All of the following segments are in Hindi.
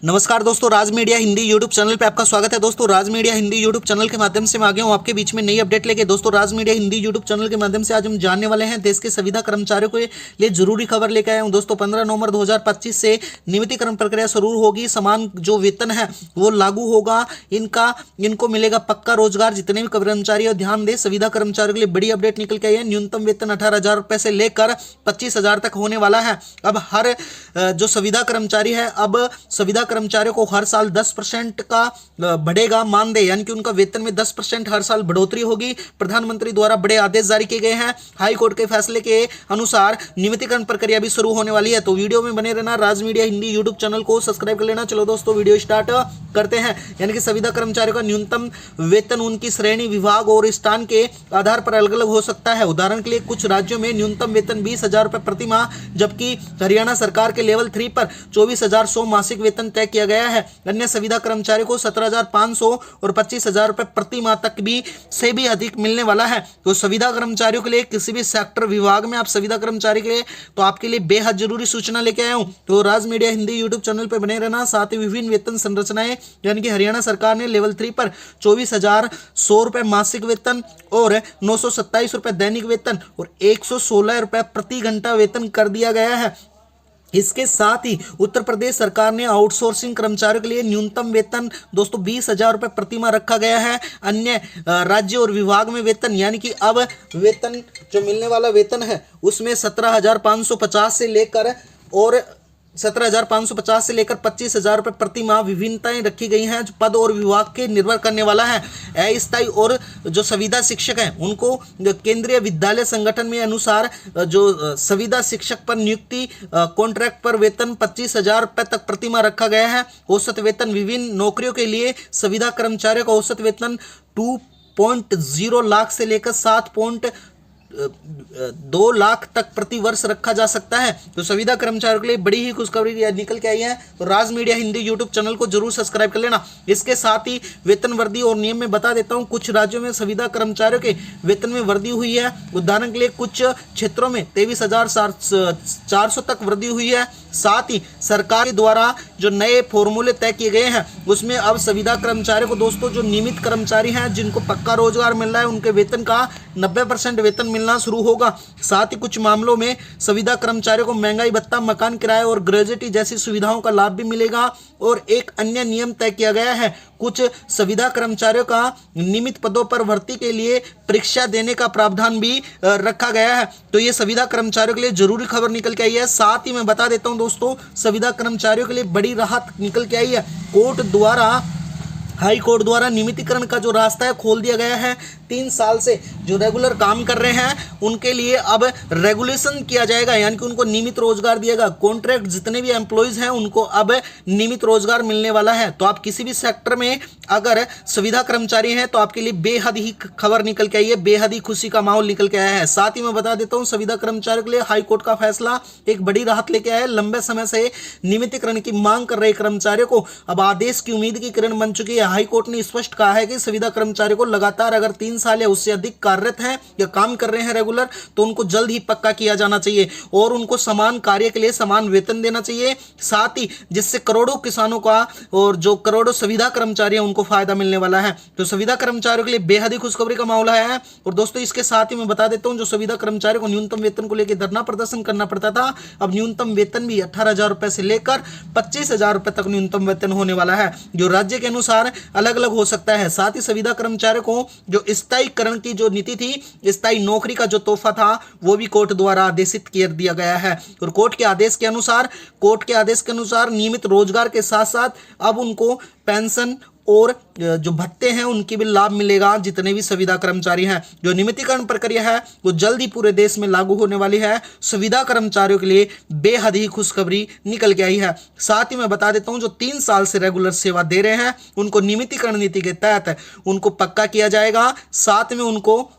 नमस्कार दोस्तों, राज मीडिया हिंदी यूट्यूब चैनल पे आपका स्वागत है। दोस्तों, राज मीडिया हिंदी यूट्यूब चैनल के माध्यम से मैं आ गया हूँ आपके बीच में नई अपडेट लेके। दोस्तों, राज मीडिया हिंदी यूट्यूब चैनल के माध्यम से आज हम जानने वाले हैं देश के संविदा कर्मचारियों के लिए जरूरी खबर लेकर आया हूँ। दोस्तों, 15 नवंबर 2025 से नियमितीकरण प्रक्रिया शुरू होगी। समान जो वेतन है वो लागू होगा। इनको मिलेगा पक्का रोजगार। जितने भी कर्मचारी ध्यान दें, संविदा कर्मचारियों के लिए बड़ी अपडेट निकल के आई है। न्यूनतम वेतन 18,000 रुपए से लेकर 25,000 तक होने वाला है। अब हर जो संविदा कर्मचारी है, अब संविदा कर्मचारियों को हर साल 10% का बढ़ेगा मानदेय, यानी कि उनका वेतन में 10% हर साल बढ़ोतरी होगी। प्रधानमंत्री द्वारा बड़े आदेश जारी किए गए हैं। हाई कोर्ट के फैसले के अनुसार नियमितीकरण प्रक्रिया भी शुरू होने वाली है। तो वीडियो में बने रहना। राज मीडिया हिंदी यूट्यूब चैनल को सब्सक्राइब कर लेना। चलो दोस्तों, वीडियो स्टार्ट करते हैं। यानी कि संविदा कर्मचारियों का न्यूनतम वेतन उनकी श्रेणी, विभाग और स्थान के आधार पर अलग अलग हो सकता है। उदाहरण के लिए कुछ राज्यों में न्यूनतम वेतन 20,000 रुपए प्रति माह, जबकि हरियाणा सरकार के लेवल 3 पर 24,100 मासिक वेतन तय किया गया है। अन्य संविदा कर्मचारियों को 17,500 और 25,000 रुपए प्रति माह तक से भी अधिक मिलने वाला है। तो संविदा कर्मचारियों के लिए किसी भी सेक्टर विभाग में आप संविदा कर्मचारी के लिए तो आपके लिए बेहद जरूरी सूचना लेके आया हूं। तो राज मीडिया हिंदी यूट्यूब चैनल पर बने रहना। साथ ही विभिन्न वेतन संरचनाएं, यानी कि हरियाणा सरकार ने लेवल 3 पर 24,100 रुपए मासिक वेतन और 927 रुपए दैनिक वेतन और 116 रुपए प्रति घंटा वेतन कर दिया गया है। इसके साथ ही उत्तर प्रदेश सरकार ने आउटसोर्सिंग कर्मचारियों के लिए न्यूनतम वेतन दोस्तों 20,000 रुपए प्रति माह रखा गया है। अन्य राज्य और विभाग में वेतन, यानी कि अब वेतन जो मिलने वाला वेतन है उसमें 17,550 से लेकर 25,000 रुपए प्रति माह विभिन्नताएं रखी गई हैं। जो पद और विभाग के निर्भर करने वाला है। अस्थायी और जो संविदा शिक्षक हैं उनको केंद्रीय विद्यालय संगठन में अनुसार जो संविदा शिक्षक पर नियुक्ति कॉन्ट्रैक्ट पर वेतन 25,000 रुपए तक प्रति माह रखा गया है। औसत वेतन विभिन्न नौकरियों के लिए संविदा कर्मचारियों का औसत वेतन 2.0 लाख से लेकर 7.2 लाख तक प्रति वर्ष रखा जा सकता है। तो संविदा कर्मचारियों के लिए बड़ी ही खुशखबरी निकल के आई है। तो राज मीडिया हिंदी यूट्यूब चैनल को जरूर सब्सक्राइब कर लेना। इसके साथ ही वेतन वृद्धि और नियम में बता देता हूं। कुछ राज्यों में संविदा कर्मचारियों के वेतन में वृद्धि हुई है। उदाहरण के लिए कुछ क्षेत्रों में 23,400 तक वृद्धि हुई है। साथ ही सरकार द्वारा जो नए फॉर्मूले तय किए गए हैं उसमें अब संविदा कर्मचारियों को दोस्तों जो नियमित कर्मचारी हैं जिनको पक्का रोजगार मिल रहा है उनके वेतन का 90% वेतन मिलना शुरू होगा। साथ ही कुछ मामलों में संविदा कर्मचारियों को महंगाई भत्ता, मकान किराए और ग्रेजुटी जैसी सुविधाओं का लाभ भी मिलेगा। और एक अन्य नियम तय किया गया है। कुछ संविदा कर्मचारियों का नियमित पदों पर भर्ती के लिए परीक्षा देने का प्रावधान भी रखा गया है। तो ये संविदा कर्मचारियों के लिए जरूरी खबर निकल के आई है। साथ ही मैं बता देता हूं दोस्तों, संविदा कर्मचारियों के लिए बड़ी राहत निकल के आई है। हाई कोर्ट द्वारा नियमितीकरण का जो रास्ता है खोल दिया गया है। 3 साल से जो रेगुलर काम कर रहे हैं उनके लिए अब रेगुलेशन किया जाएगा, यानी कि उनको नियमित रोजगार दिएगा। कॉन्ट्रैक्ट जितने भी एम्प्लॉयज हैं उनको अब नियमित रोजगार मिलने वाला है। तो आप किसी भी सेक्टर में अगर संविदा कर्मचारी हैं तो आपके लिए बेहद ही खबर निकल के आई है, बेहद ही खुशी का माहौल निकल के आया है। साथ ही मैं बता देता हूं, संविदा कर्मचारियों के लिए हाई कोर्ट का फैसला एक बड़ी राहत लेके आया है। लंबे समय से नियमितीकरण की मांग कर रहे कर्मचारियों को अब आदेश की उम्मीद की किरण बन चुकी है। हाई कोर्ट ने स्पष्ट कहा है कि संविदा कर्मचारियों को लगातार अगर 3 साल या उससे अधिक कार्यरत हैं या काम कर रहे हैं रेगुलर, तो उनको जल्द ही पक्का किया जाना चाहिए और उनको समान कार्य के लिए समान वेतन देना चाहिए। साथ ही जिससे करोड़ों किसानों का और जो करोड़ों संविदा कर्मचारी हैं उनको फायदा मिलने वाला है। तो संविदा कर्मचारियों के लिए बेहद ही खुशखबरी का मामला है। और दोस्तों, इसके साथ ही मैं बता देता हूं, जो संविदा कर्मचारियों को न्यूनतम वेतन को लेकर धरना प्रदर्शन करना पड़ता था, अब न्यूनतम वेतन भी 18,000 रुपए से लेकर 25,000 रुपए तक न्यूनतम वेतन होने वाला है, जो राज्य के अनुसार अलग अलग हो सकता है। साथ ही संविदा कर्मचारियों को जो स्थायीकरण की जो नीति थी, स्थायी नौकरी का जो तोहफा था, वो भी कोर्ट द्वारा आदेशित कर दिया गया है। और कोर्ट के आदेश के अनुसार नियमित रोजगार के साथ साथ अब उनको पेंशन और जो भत्ते हैं उनकी भी लाभ मिलेगा। जितने भी संविदा कर्मचारी हैं, जो नियमितीकरण प्रक्रिया है वो जल्द ही पूरे देश में लागू होने वाली है। संविदा कर्मचारियों के लिए बेहद ही खुशखबरी निकल के आई है। साथ ही मैं बता देता हूं, जो 3 साल से रेगुलर सेवा दे रहे हैं उनको नियमितीकरण नीति के तहत उनको पक्का किया जाएगा। साथ में उनको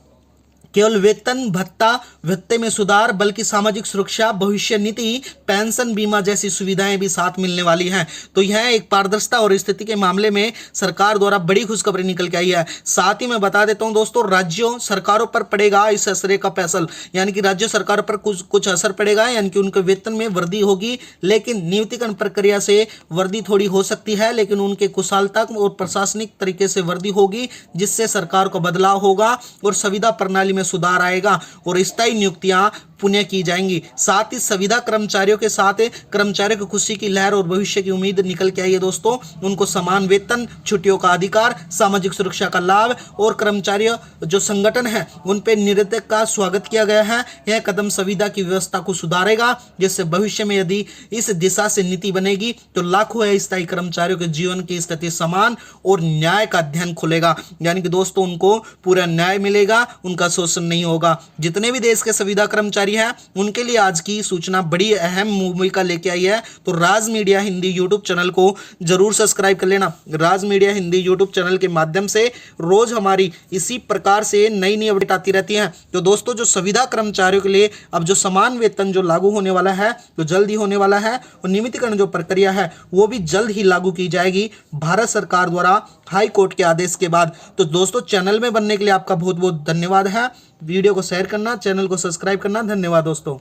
केवल वेतन भत्ता भत्ते में सुधार बल्कि सामाजिक सुरक्षा, भविष्य निधि, पेंशन, बीमा जैसी सुविधाएं भी साथ मिलने वाली हैं। तो यह एक पारदर्शिता और स्थिति के मामले में सरकार द्वारा बड़ी खुशखबरी निकल के आई है। साथ ही मैं बता देता हूं दोस्तों, राज्यों सरकारों पर पड़ेगा इस असरे का फैसल, यानी कि राज्य सरकारों पर कुछ असर पड़ेगा, यानी कि उनके वेतन में वृद्धि होगी, लेकिन नियुक्तिकरण प्रक्रिया से वृद्धि थोड़ी हो सकती है, लेकिन उनके कुशलता और प्रशासनिक तरीके से वृद्धि होगी, जिससे सरकार को बदलाव होगा और संविदा प्रणाली में सुधार आएगा और स्थायी नियुक्तियां पुनः की जाएंगी। साथ ही संविदा कर्मचारियों के साथ कर्मचारियों की खुशी की लहर और भविष्य की उम्मीद निकल के आई है दोस्तों। उनको समान वेतन, छुट्टियों का अधिकार, सामाजिक सुरक्षा का लाभ और कर्मचारियों जो संगठन है उन पे नृत्य का स्वागत किया गया है। यह कदम संविदा की व्यवस्था को सुधारेगा, जिससे भविष्य में यदि इस दिशा से नीति बनेगी तो लाखों अस्थायी कर्मचारियों के जीवन की स्थिति समान और न्याय का अध्ययन खुलेगा, यानी कि दोस्तों उनको पूरा न्याय मिलेगा, उनका शोषण नहीं होगा। जितने भी देश के संविदा कर्मचारी है उनके लिए आज की सूचना बड़ी अहम भूमिका लेके आई है। तो राज मीडिया हिंदी यूट्यूब चैनल को जरूर सब्सक्राइब कर लेना। राज मीडिया हिंदी यूट्यूब चैनल के माध्यम से रोज हमारी इसी प्रकार से नई नई अपडेट आती रहती हैं। तो दोस्तों जो संविदा कर्मचारियों के लिए अब जो समान वेतन जो लागू होने वाला है, जो जल्द ही होने वाला है, और नियमितीकरण जो प्रक्रिया है वो भी जल्द ही लागू की जाएगी भारत सरकार द्वारा हाई कोर्ट के आदेश के बाद। तो दोस्तों चैनल में बनने के लिए आपका बहुत बहुत धन्यवाद है। वीडियो को शेयर करना, चैनल को सब्सक्राइब करना। धन्यवाद दोस्तों।